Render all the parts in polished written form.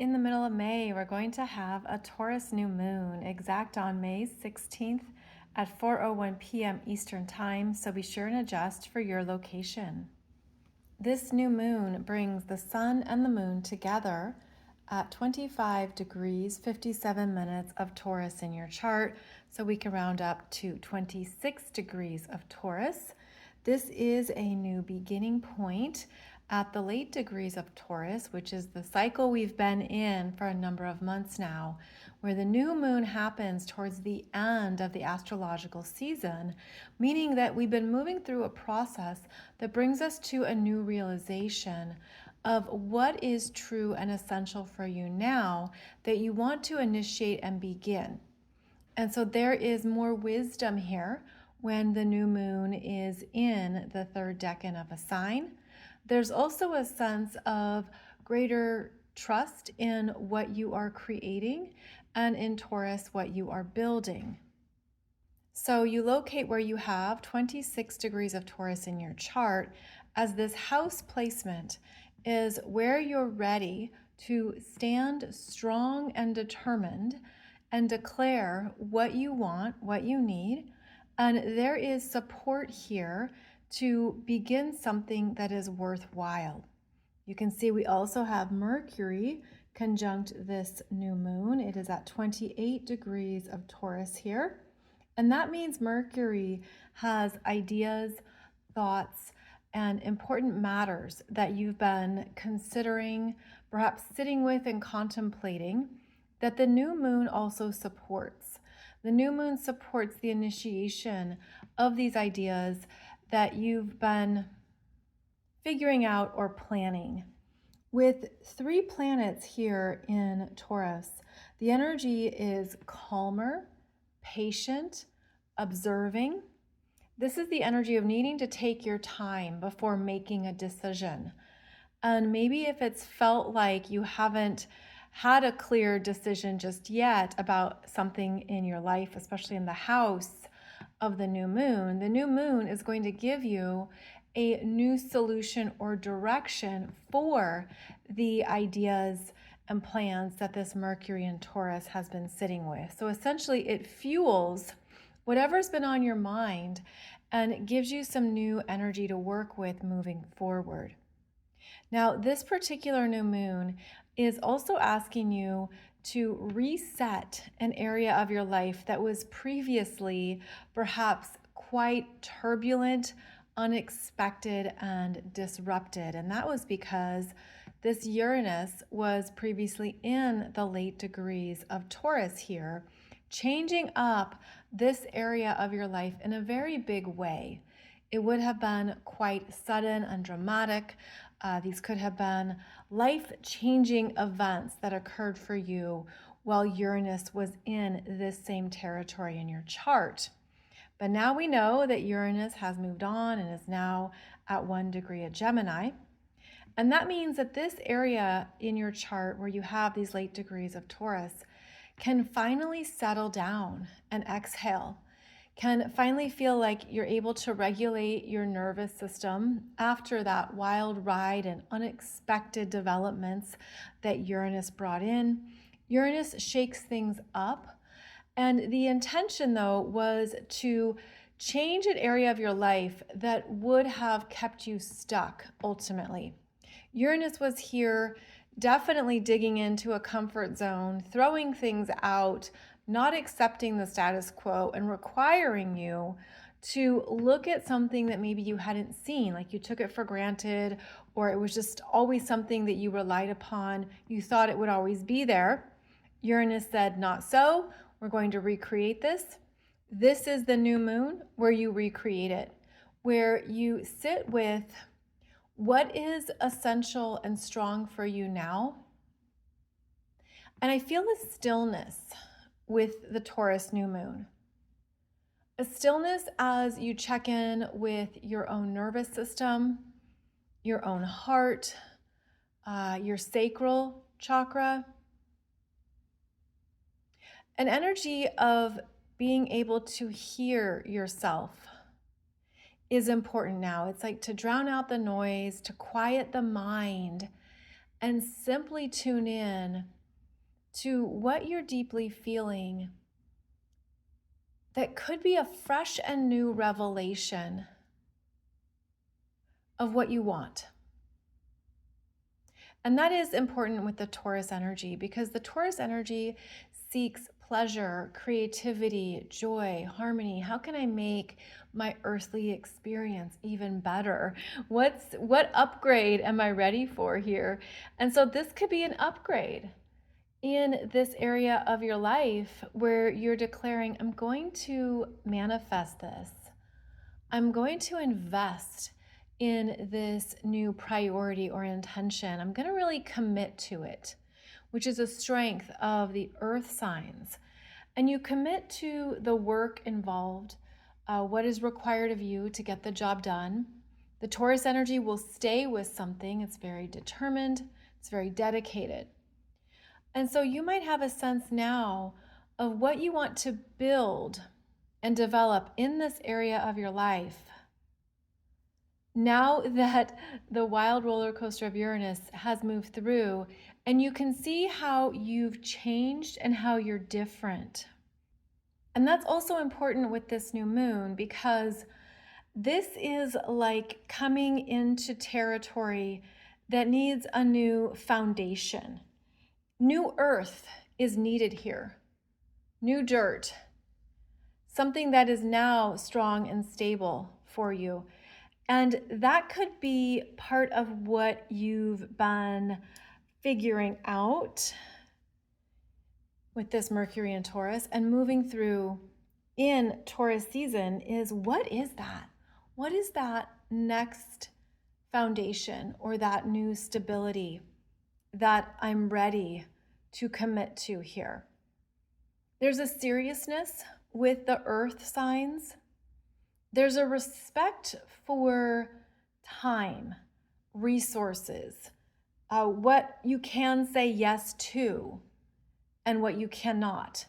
in the middle of May, we're going to have a Taurus new moon exact on May 16th at 4:01 p.m. Eastern Time, so be sure and adjust for your location. This new moon brings the sun and the moon together at 25 degrees 57 minutes of Taurus in your chart, so we can round up to 26 degrees of Taurus. This is a new beginning point at the late degrees of Taurus, which is the cycle we've been in for a number of months now, where the new moon happens towards the end of the astrological season, meaning that we've been moving through a process that brings us to a new realization of what is true and essential for you now that you want to initiate and begin. And so there is more wisdom here when the new moon is in the third decan of a sign. There's also a sense of greater trust in what you are creating and in Taurus, what you are building. So you locate where you have 26 degrees of Taurus in your chart, as this house placement is where you're ready to stand strong and determined and declare what you want, what you need. And there is support here to begin something that is worthwhile. You can see we also have Mercury conjunct this new moon. It is at 28 degrees of Taurus here. And that means Mercury has ideas, thoughts, and important matters that you've been considering, perhaps sitting with and contemplating, that the new moon also supports. The new moon supports the initiation of these ideas that you've been figuring out or planning. With 3 planets here in Taurus, the energy is calmer, patient, observing. This is the energy of needing to take your time before making a decision. And maybe if it's felt like you haven't had a clear decision just yet about something in your life, especially in the house of the new moon is going to give you a new solution or direction for the ideas and plans that this Mercury in Taurus has been sitting with. So essentially it fuels whatever's been on your mind and it gives you some new energy to work with moving forward. Now, this particular new moon is also asking you to reset an area of your life that was previously perhaps quite turbulent, unexpected, and disrupted. And that was because this Uranus was previously in the late degrees of Taurus here, changing up this area of your life in a very big way. It would have been quite sudden and dramatic. These could have been life-changing events that occurred for you while Uranus was in this same territory in your chart. But now we know that Uranus has moved on and is now at 1 degree of Gemini. And that means that this area in your chart where you have these late degrees of Taurus can finally settle down and exhale, can finally feel like you're able to regulate your nervous system after that wild ride and unexpected developments that Uranus brought in. Uranus shakes things up, and the intention, though, was to change an area of your life that would have kept you stuck ultimately. Uranus was here definitely digging into a comfort zone, throwing things out, not accepting the status quo and requiring you to look at something that maybe you hadn't seen, like you took it for granted, or it was just always something that you relied upon. You thought it would always be there. Uranus said, not so. We're going to recreate this. This is the new moon where you recreate it, where you sit with what is essential and strong for you now. And I feel a stillness with the Taurus new moon. A stillness as you check in with your own nervous system, your own heart, your sacral chakra. An energy of being able to hear yourself is important now. It's like to drown out the noise, to quiet the mind, and simply tune in to what you're deeply feeling that could be a fresh and new revelation of what you want. And that is important with the Taurus energy, because the Taurus energy seeks pleasure, creativity, joy, harmony. How can I make my earthly experience even better? What upgrade am I ready for here? And so this could be an upgrade in this area of your life where you're declaring, I'm going to manifest this. I'm going to invest in this new priority or intention. I'm going to really commit to it, which is a strength of the earth signs. And you commit to the work involved, what is required of you to get the job done. The Taurus energy will stay with something. It's very determined. It's very dedicated. And so you might have a sense now of what you want to build and develop in this area of your life. Now that the wild roller coaster of Uranus has moved through, and you can see how you've changed and how you're different. And that's also important with this new moon, because this is like coming into territory that needs a new foundation. New earth is needed here. New dirt. Something that is now strong and stable for you. And that could be part of what you've been figuring out with this Mercury and Taurus and moving through in Taurus season is, what is that? What is that next foundation or that new stability that I'm ready to commit to here? There's a seriousness with the earth signs. There's a respect for time, resources, what you can say yes to and what you cannot.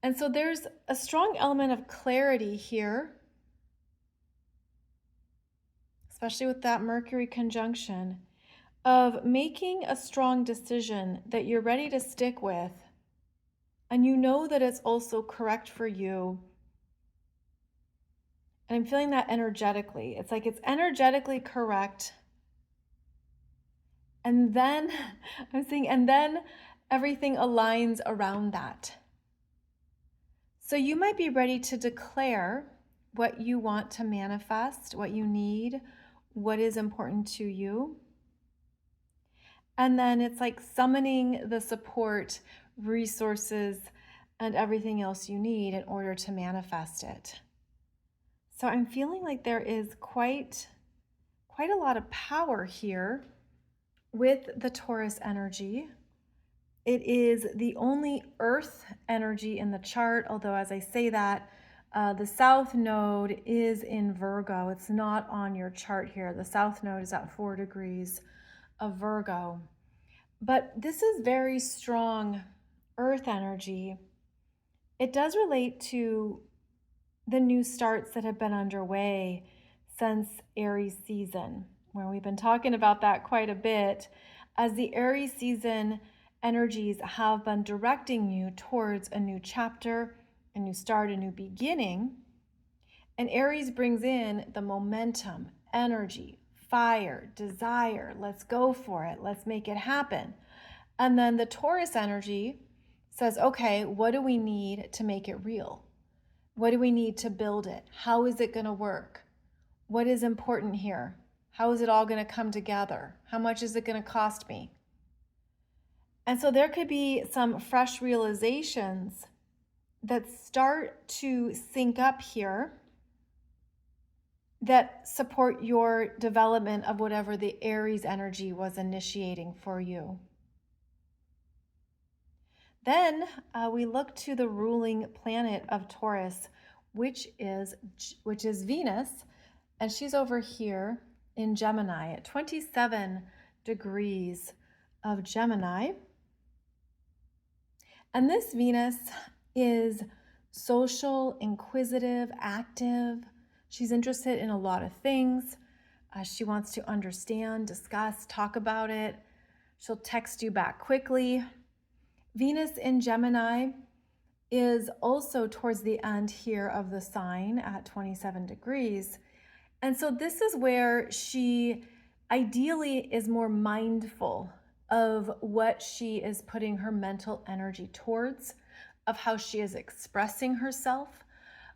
And so there's a strong element of clarity here, especially with that Mercury conjunction, of making a strong decision that you're ready to stick with, and you know that it's also correct for you. And I'm feeling that energetically. It's like it's energetically correct. And then I'm saying, and then everything aligns around that. So you might be ready to declare what you want to manifest, what you need, what is important to you. And then it's like summoning the support, resources, and everything else you need in order to manifest it. So I'm feeling like there is quite a lot of power here with the Taurus energy. It is the only earth energy in the chart, although as I say that, the south node is in Virgo. It's not on your chart here. The south node is at 4 degrees of Virgo. But this is very strong earth energy. It does relate to the new starts that have been underway since Aries season, where we've been talking about that quite a bit, as the Aries season energies have been directing you towards a new chapter, a new start, a new beginning. And Aries brings in the momentum, energy, fire, desire. Let's go for it. Let's make it happen. And then the Taurus energy says, okay, what do we need to make it real? What do we need to build it? How is it going to work? What is important here? How is it all going to come together? How much is it going to cost me? And so there could be some fresh realizations that start to sync up here that support your development of whatever the Aries energy was initiating for you. Then we look to the ruling planet of Taurus, which is Venus, and she's over here in Gemini at 27 degrees of Gemini. And this Venus is social, inquisitive, active. She's interested in a lot of things. She wants to understand, discuss, talk about it. She'll text you back quickly. Venus in Gemini is also towards the end here of the sign at 27 degrees. And so this is where she ideally is more mindful of what she is putting her mental energy towards, of how she is expressing herself,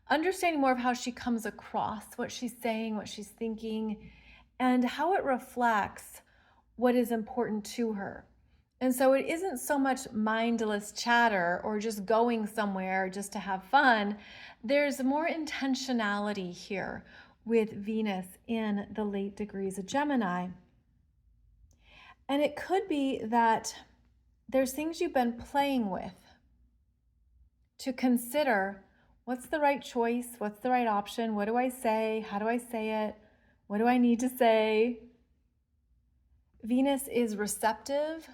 understanding more of how she comes across, what she's saying, what she's thinking, and how it reflects what is important to her. And so it isn't so much mindless chatter or just going somewhere just to have fun. There's more intentionality here with Venus in the late degrees of Gemini. And it could be that there's things you've been playing with to consider. What's the right choice? What's the right option? What do I say? How do I say it? What do I need to say? Venus is receptive.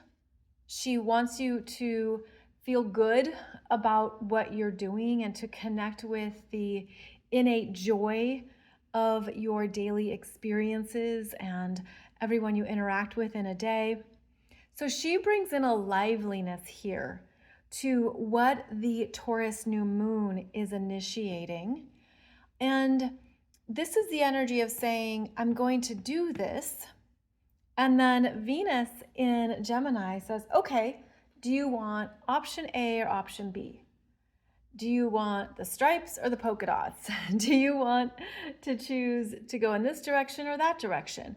She wants you to feel good about what you're doing and to connect with the innate joy of your daily experiences and everyone you interact with in a day. So she brings in a liveliness here to what the Taurus New Moon is initiating. And this is the energy of saying, I'm going to do this. And then Venus in Gemini says, okay, do you want option A or option B? Do you want the stripes or the polka dots? Do you want to choose to go in this direction or that direction?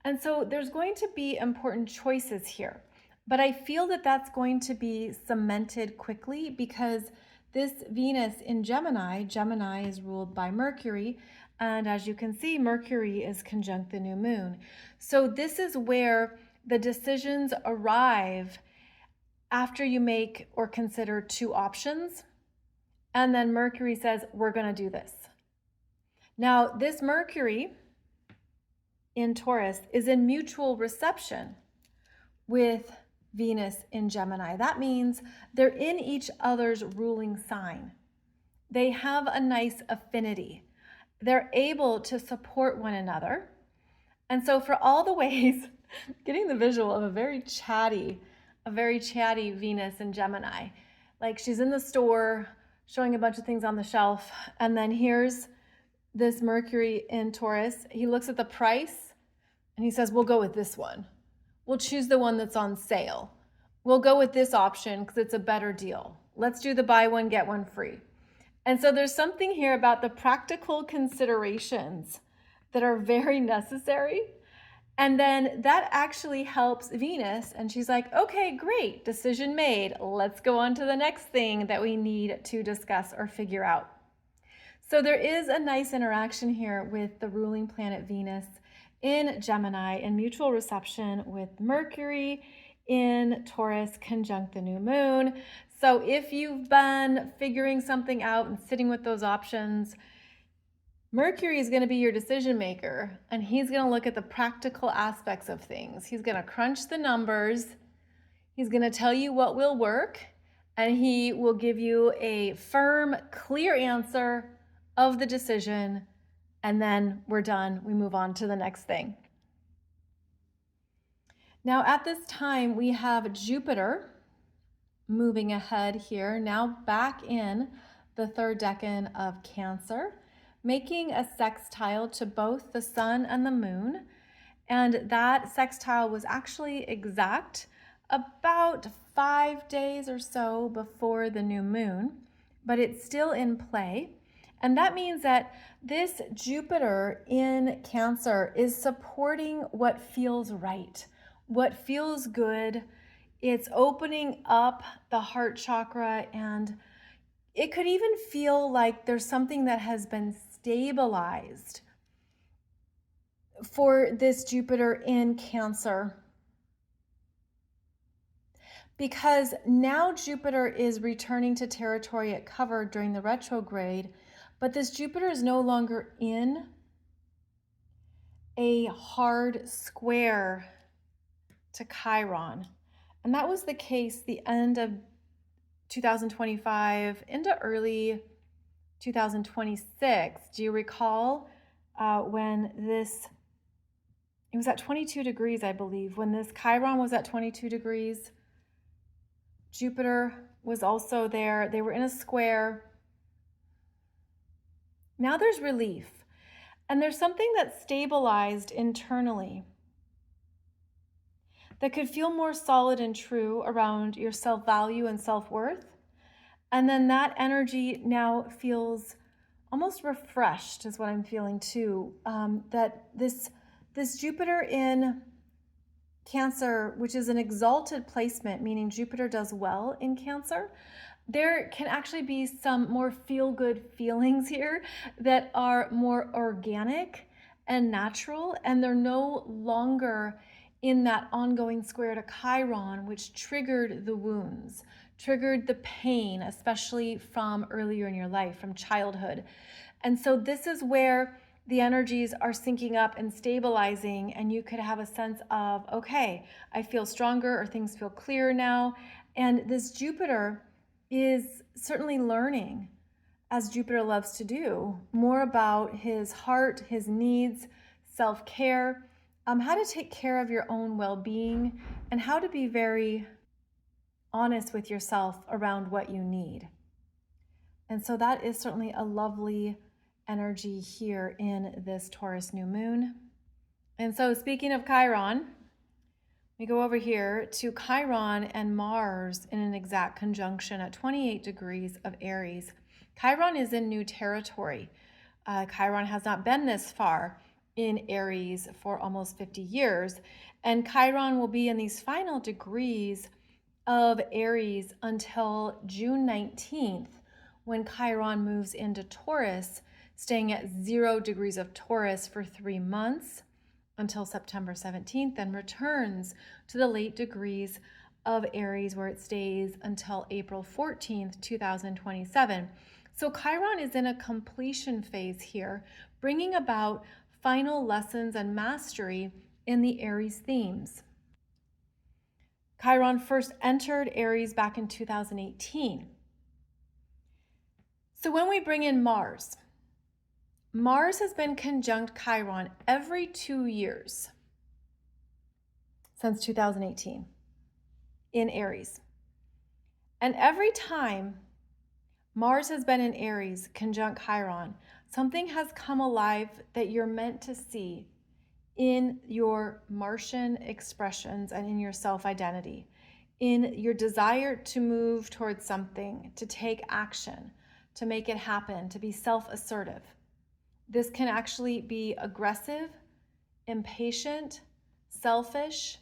And so there's going to be important choices here. But I feel that that's going to be cemented quickly because this Venus in Gemini, Gemini is ruled by Mercury. And as you can see, Mercury is conjunct the new moon. So this is where the decisions arrive after you make or consider two options. And then Mercury says, we're going to do this. Now, this Mercury in Taurus is in mutual reception with Venus in Gemini. That means they're in each other's ruling sign. They have a nice affinity. They're able to support one another. And so for all the ways, getting the visual of a very chatty Venus in Gemini. Like she's in the store showing a bunch of things on the shelf. And then here's this Mercury in Taurus. He looks at the price and he says, we'll go with this one. We'll choose the one that's on sale. We'll go with this option because it's a better deal. Let's do the buy one, get one free. And so there's something here about the practical considerations that are very necessary. And then that actually helps Venus. And she's like, okay, great, decision made. Let's go on to the next thing that we need to discuss or figure out. So there is a nice interaction here with the ruling planet Venus in Gemini in mutual reception with Mercury in Taurus conjunct the new moon. So if you've been figuring something out and sitting with those options, Mercury is going to be your decision maker, and he's going to look at the practical aspects of things. He's going to crunch the numbers. He's going to tell you what will work, and he will give you a firm, clear answer of the decision, and then we're done. We move on to the next thing. Now, at this time, we have Jupiter moving ahead here, now back in the third decan of Cancer, making a sextile to both the sun and the moon. And that sextile was actually exact about 5 days or so before the new moon, but it's still in play. And that means that this Jupiter in Cancer is supporting what feels right, what feels good. It's opening up the heart chakra, and it could even feel like there's something that has been stabilized for this Jupiter in Cancer. Because now Jupiter is returning to territory it covered during the retrograde, but this Jupiter is no longer in a hard square to Chiron. And that was the case the end of 2025 into early 2026. Do you recall when this It was at 22 degrees, I believe. When this Chiron was at 22 degrees, Jupiter was also there. They were in a square. Now there's relief. And there's something that's stabilized internally that could feel more solid and true around your self-value and self-worth. And then that energy now feels almost refreshed, is what I'm feeling too. That this Jupiter in Cancer, which is an exalted placement, meaning Jupiter does well in Cancer, there can actually be some more feel-good feelings here that are more organic and natural, and they're no longer in that ongoing square to Chiron, which triggered the wounds, triggered the pain, especially from earlier in your life, from childhood. And so this is where the energies are syncing up and stabilizing, and you could have a sense of, okay, I feel stronger, or things feel clearer now. And this Jupiter is certainly learning, as Jupiter loves to do, more about his heart, his needs, self-care, how to take care of your own well-being, and how to be very honest with yourself around what you need. And so that is certainly a lovely energy here in this Taurus new moon. And so speaking of Chiron, we go over here to Chiron and Mars in an exact conjunction at 28 degrees of Aries. Chiron is in new territory. Chiron has not been this far in Aries for almost 50 years. And Chiron will be in these final degrees of Aries until June 19th, when Chiron moves into Taurus, staying at 0 degrees of Taurus for 3 months until September 17th, and returns to the late degrees of Aries, where it stays until April 14th, 2027. So Chiron is in a completion phase here, bringing about final lessons and mastery in the Aries themes. Chiron first entered Aries back in 2018. So when we bring in Mars, Mars has been conjunct Chiron every 2 years since 2018 in Aries. And every time Mars has been in Aries conjunct Chiron, something has come alive that you're meant to see in your Martian expressions and in your self-identity, in your desire to move towards something, to take action, to make it happen, to be self-assertive. This can actually be aggressive, impatient, selfish.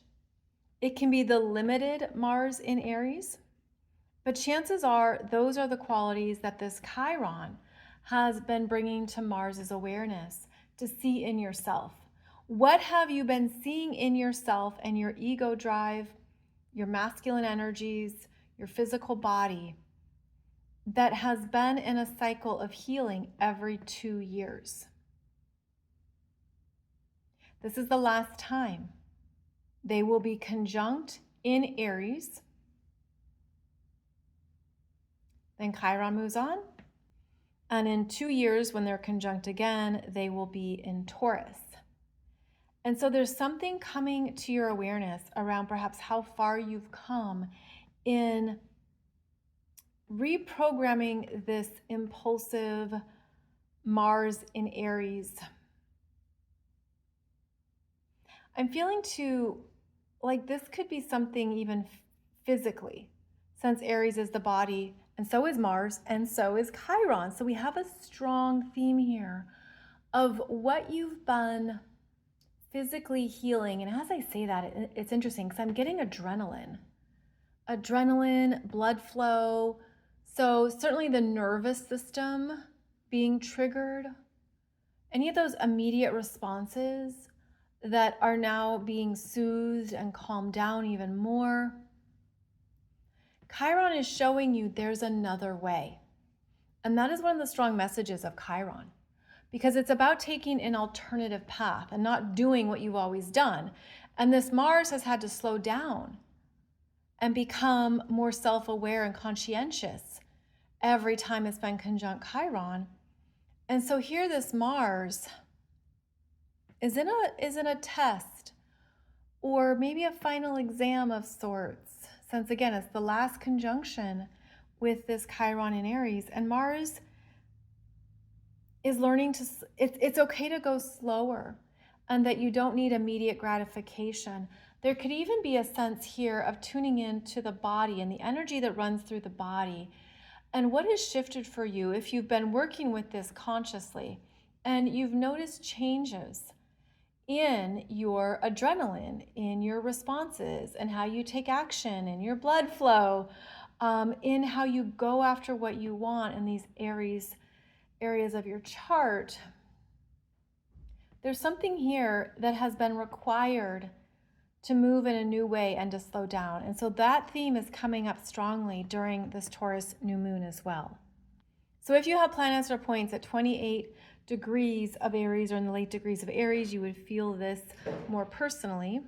It can be the limited Mars in Aries. But chances are those are the qualities that this Chiron has been bringing to Mars's awareness to see in yourself. What have you been seeing in yourself and your ego drive, your masculine energies, your physical body, that has been in a cycle of healing every 2 years? This is the last time. They will be conjunct in Aries. Then Chiron moves on. And in 2 years, when they're conjunct again, they will be in Taurus. And so there's something coming to your awareness around perhaps how far you've come in reprogramming this impulsive Mars in Aries. I'm feeling too like this could be something even physically, since Aries is the body, and so is Mars, and so is Chiron. So we have a strong theme here of what you've been physically healing. And as I say that, it's interesting because I'm getting adrenaline, blood flow. So certainly the nervous system being triggered, any of those immediate responses that are now being soothed and calmed down even more. Chiron is showing you there's another way. And that is one of the strong messages of Chiron, because it's about taking an alternative path and not doing what you've always done. And this Mars has had to slow down and become more self-aware and conscientious every time it's been conjunct Chiron. And so here this Mars is in a test or maybe a final exam of sorts, since again, it's the last conjunction with this Chiron in Aries, and Mars is learning to, it's okay to go slower and that you don't need immediate gratification. There could even be a sense here of tuning into the body and the energy that runs through the body and what has shifted for you if you've been working with this consciously and you've noticed changes in your adrenaline, in your responses, and how you take action, in your blood flow, in how you go after what you want in these areas of your chart. There's something here that has been required to move in a new way and to slow down. And so that theme is coming up strongly during this Taurus new moon as well. So if you have planets or points at 28 degrees of Aries or in the late degrees of Aries, you would feel this more personally.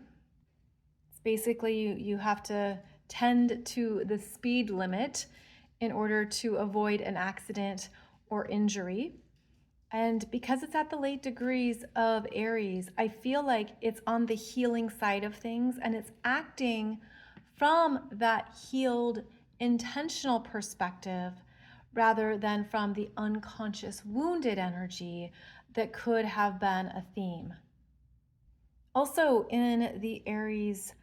It's basically you have to tend to the speed limit in order to avoid an accident or injury. And because it's at the late degrees of Aries, I feel like it's on the healing side of things and it's acting from that healed, intentional perspective rather than from the unconscious, wounded energy that could have been a theme. Also, in the Aries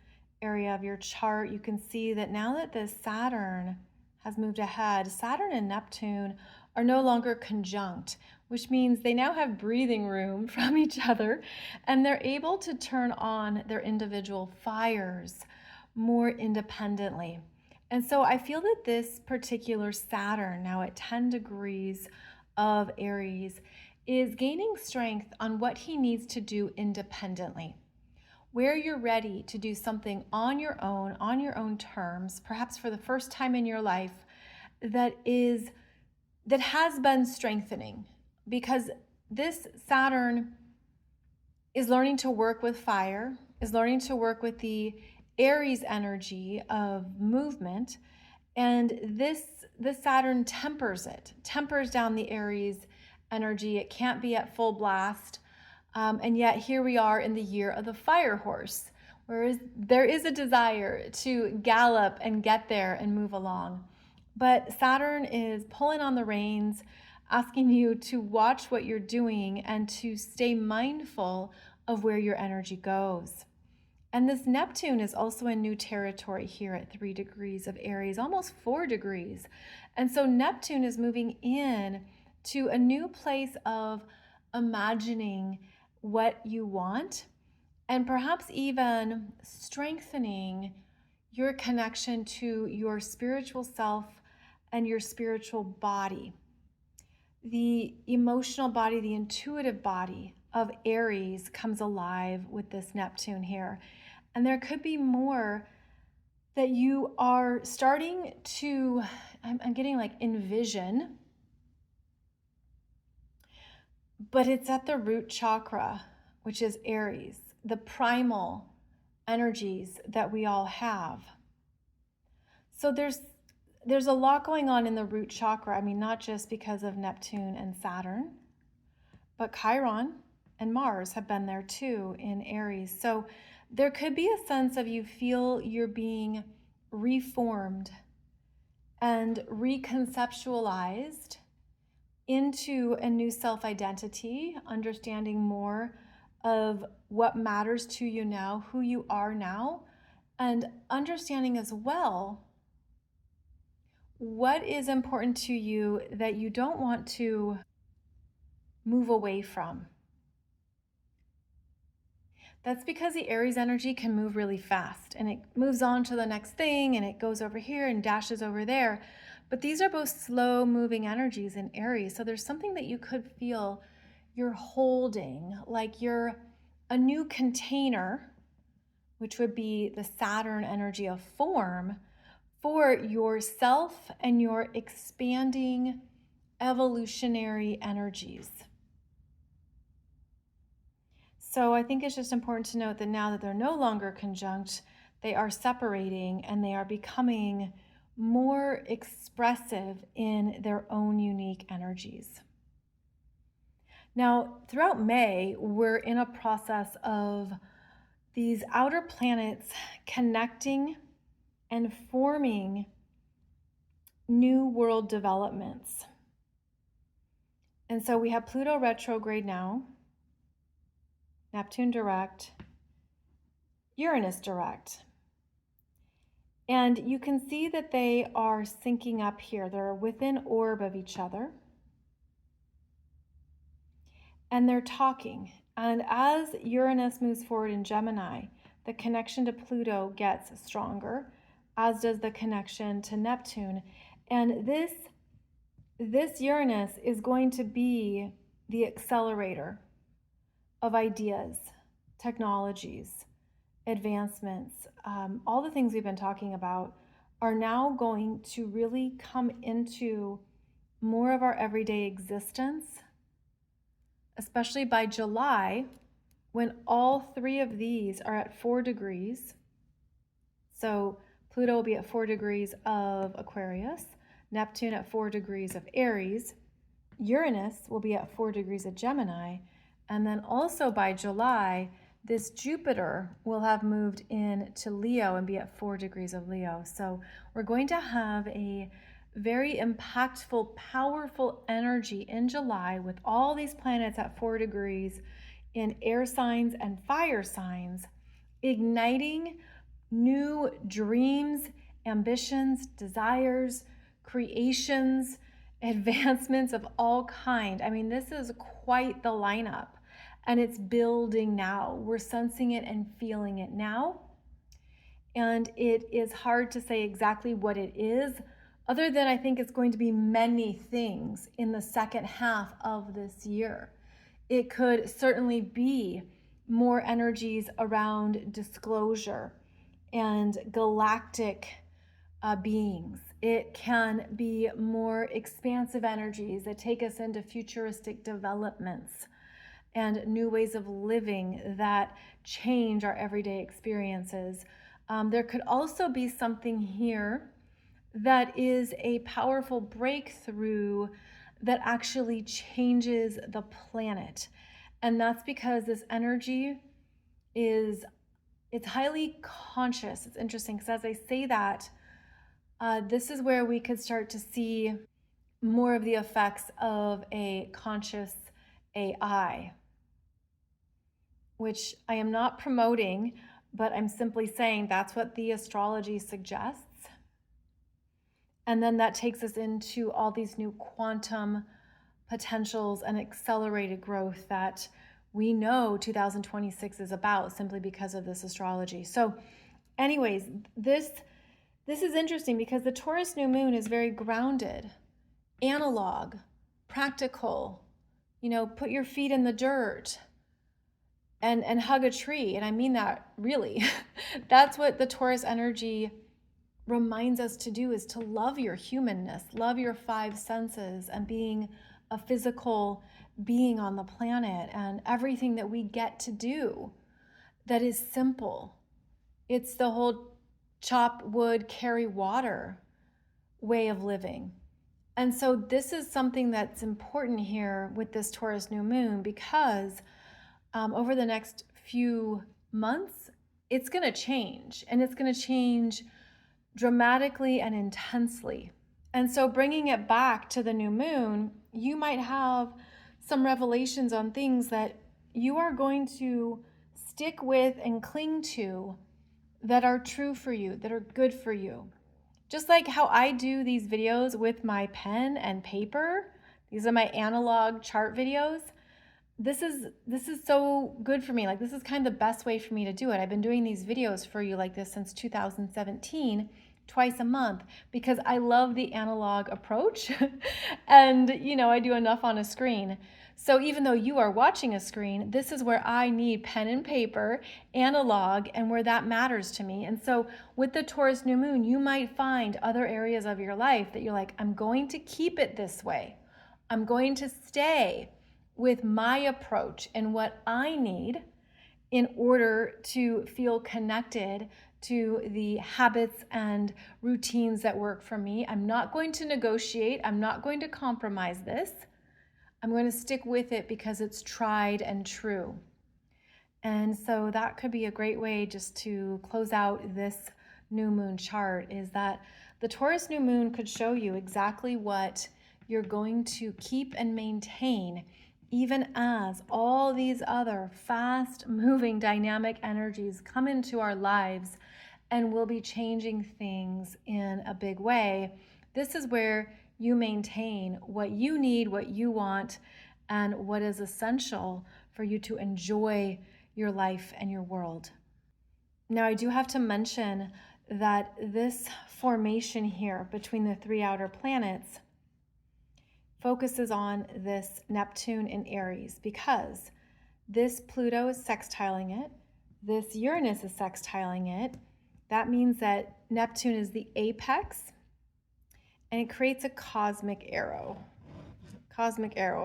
area of your chart, you can see that now that the Saturn has moved ahead, Saturn and Neptune are no longer conjunct, which means they now have breathing room from each other and they're able to turn on their individual fires more independently. And so I feel that this particular Saturn, now at 10 degrees of Aries, is gaining strength on what he needs to do independently. Where you're ready to do something on your own terms, perhaps for the first time in your life, that has been strengthening, because this Saturn is learning to work with fire, is learning to work with the Aries energy of movement, and this Saturn tempers down the Aries energy. It can't be at full blast, and yet here we are in the year of the fire horse, whereas there is a desire to gallop and get there and move along. But Saturn is pulling on the reins, asking you to watch what you're doing and to stay mindful of where your energy goes. And this Neptune is also in new territory here at 3 degrees of Aries, almost 4 degrees. And so Neptune is moving in to a new place of imagining what you want and perhaps even strengthening your connection to your spiritual self and your spiritual body. The emotional body, the intuitive body of Aries comes alive with this Neptune here. And there could be more that you are starting to, I'm getting like envision, but it's at the root chakra, which is Aries, the primal energies that we all have. So there's a lot going on in the root chakra. I mean, not just because of Neptune and Saturn, but Chiron and Mars have been there too in Aries. So there could be a sense of you feel you're being reformed and reconceptualized into a new self-identity, understanding more of what matters to you now, who you are now, and understanding as well what is important to you that you don't want to move away from. That's because the Aries energy can move really fast and it moves on to the next thing and it goes over here and dashes over there. But these are both slow moving energies in Aries. So there's something that you could feel you're holding, like you're a new container, which would be the Saturn energy of form, for yourself and your expanding evolutionary energies. So I think it's just important to note that now that they're no longer conjunct, they are separating and they are becoming more expressive in their own unique energies. Now, throughout May, we're in a process of these outer planets connecting and forming new world developments. And so we have Pluto retrograde now, Neptune direct, Uranus direct. And you can see that they are syncing up here. They're within orb of each other. And they're talking. And as Uranus moves forward in Gemini, the connection to Pluto gets stronger, as does the connection to Neptune. And this Uranus is going to be the accelerator of ideas, technologies, advancements. All the things we've been talking about are now going to really come into more of our everyday existence, especially by July, when all three of these are at 4 degrees. So Pluto will be at 4 degrees of Aquarius, Neptune at 4 degrees of Aries, Uranus will be at 4 degrees of Gemini, and then also by July, this Jupiter will have moved into Leo and be at 4 degrees of Leo. So we're going to have a very impactful, powerful energy in July with all these planets at 4 degrees in air signs and fire signs, igniting new dreams, ambitions, desires, creations, advancements of all kind. I mean, this is quite the lineup, and it's building now. We're sensing it and feeling it now. And it is hard to say exactly what it is, other than I think it's going to be many things in the second half of this year. It could certainly be more energies around disclosure and galactic beings. It can be more expansive energies that take us into futuristic developments and new ways of living that change our everyday experiences. There could also be something here that is a powerful breakthrough that actually changes the planet. And that's because this energy it's highly conscious. It's interesting because as I say that, this is where we could start to see more of the effects of a conscious AI, which I am not promoting, but I'm simply saying that's what the astrology suggests. And then that takes us into all these new quantum potentials and accelerated growth that we know 2026 is about simply because of this astrology. So anyways, this is interesting because the Taurus New Moon is very grounded, analog, practical, put your feet in the dirt and hug a tree. And I mean that really. That's what the Taurus energy reminds us to do, is to love your humanness, love your 5 senses and being a physical being on the planet and everything that we get to do that is simple. It's the whole chop wood, carry water way of living. And so this is something that's important here with this Taurus New Moon because over the next few months, it's going to change, and it's going to change dramatically and intensely. And so bringing it back to the new moon, you might have some revelations on things that you are going to stick with and cling to that are true for you, that are good for you. Just like how I do these videos with my pen and paper. These are my analog chart videos. This is so good for me. Like, this is kind of the best way for me to do it. I've been doing these videos for you like this since 2017, twice a month, because I love the analog approach. And, I do enough on a screen. So even though you are watching a screen, this is where I need pen and paper, analog, and where that matters to me. And so with the Taurus New Moon, you might find other areas of your life that you're like, I'm going to keep it this way. I'm going to stay with my approach and what I need in order to feel connected to the habits and routines that work for me. I'm not going to negotiate. I'm not going to compromise this. I'm going to stick with it because it's tried and true. And so that could be a great way just to close out this new moon chart, is that the Taurus new moon could show you exactly what you're going to keep and maintain, even as all these other fast moving dynamic energies come into our lives and will be changing things in a big way. This is where you maintain what you need, what you want, and what is essential for you to enjoy your life and your world. Now, I do have to mention that this formation here between the three outer planets focuses on this Neptune in Aries, because this Pluto is sextiling it, this Uranus is sextiling it. That means that Neptune is the apex, and it creates a cosmic arrow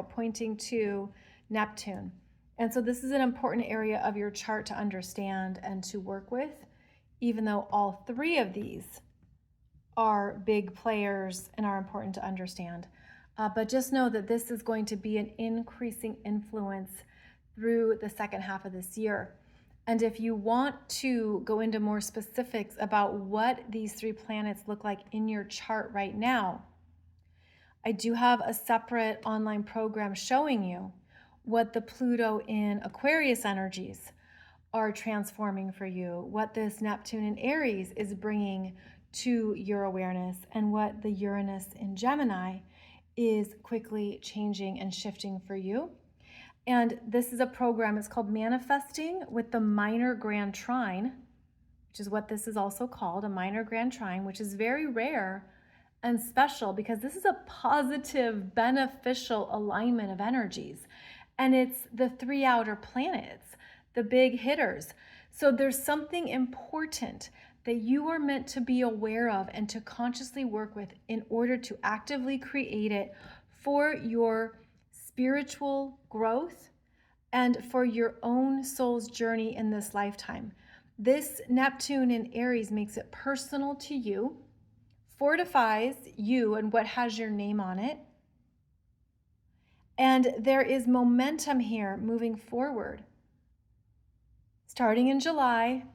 pointing to Neptune. And so this is an important area of your chart to understand and to work with, even though all three of these are big players and are important to understand. But just know that this is going to be an increasing influence through the second half of this year. And if you want to go into more specifics about what these three planets look like in your chart right now, I do have a separate online program showing you what the Pluto in Aquarius energies are transforming for you, what this Neptune in Aries is bringing to your awareness, and what the Uranus in Gemini is quickly changing and shifting for you. And this is a program, it's called Manifesting with the Minor Grand Trine, which is what this is also called, a minor grand trine, which is very rare and special because this is a positive, beneficial alignment of energies. And it's the three outer planets, the big hitters. So there's something important that you are meant to be aware of and to consciously work with in order to actively create it for your spiritual growth and for your own soul's journey in this lifetime. This Neptune in Aries makes it personal to you, fortifies you and what has your name on it. And there is momentum here moving forward, starting in July,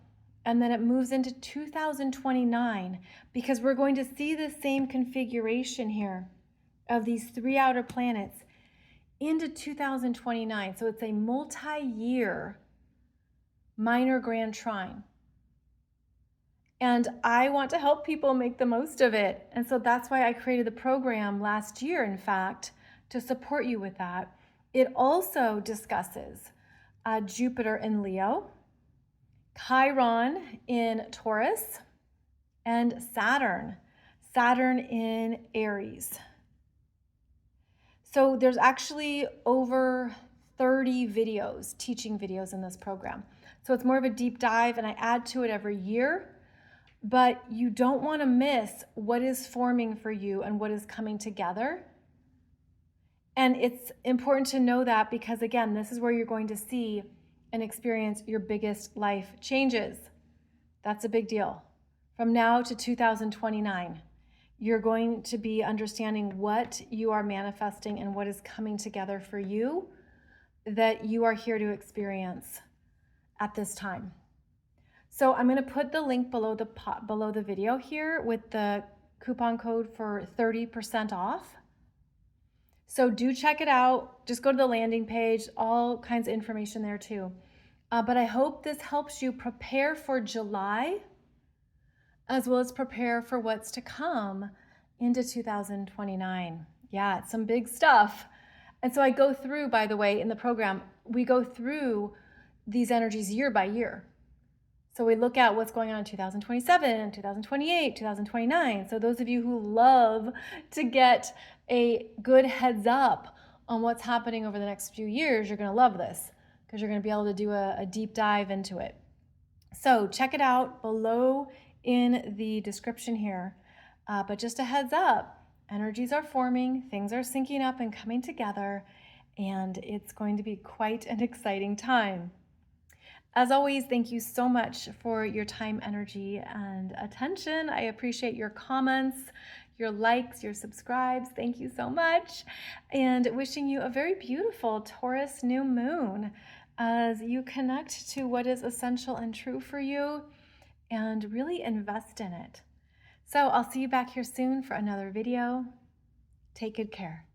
and then it moves into 2029, because we're going to see the same configuration here of these three outer planets into 2029. So it's a multi-year minor grand trine. And I want to help people make the most of it. And so that's why I created the program last year, in fact, to support you with that. It also discusses Jupiter in Leo, Chiron in Taurus, and Saturn in Aries. So there's actually over 30 videos, teaching videos in this program. So it's more of a deep dive, and I add to it every year. But you don't want to miss what is forming for you and what is coming together. And it's important to know that because, again, this is where you're going to see and experience your biggest life changes. That's a big deal. From now to 2029, you're going to be understanding what you are manifesting and what is coming together for you that you are here to experience at this time. So I'm going to put the link below the video here with the coupon code for 30% off. So do check it out. Just go to the landing page, all kinds of information there too. But I hope this helps you prepare for July, as well as prepare for what's to come into 2029. Yeah, it's some big stuff. And so I go through, by the way, in the program, we go through these energies year by year. So we look at what's going on in 2027, 2028, 2029. So those of you who love to get a good heads up on what's happening over the next few years, you're going to love this because you're going to be able to do a deep dive into it. So check it out below in the description here. But just a heads up, energies are forming, things are syncing up and coming together, and it's going to be quite an exciting time. As always, thank you so much for your time, energy, and attention. I appreciate your comments, your likes, your subscribes. Thank you so much. And wishing you a very beautiful Taurus new moon. as you connect to what is essential and true for you and really invest in it. So I'll see you back here soon for another video. Take good care.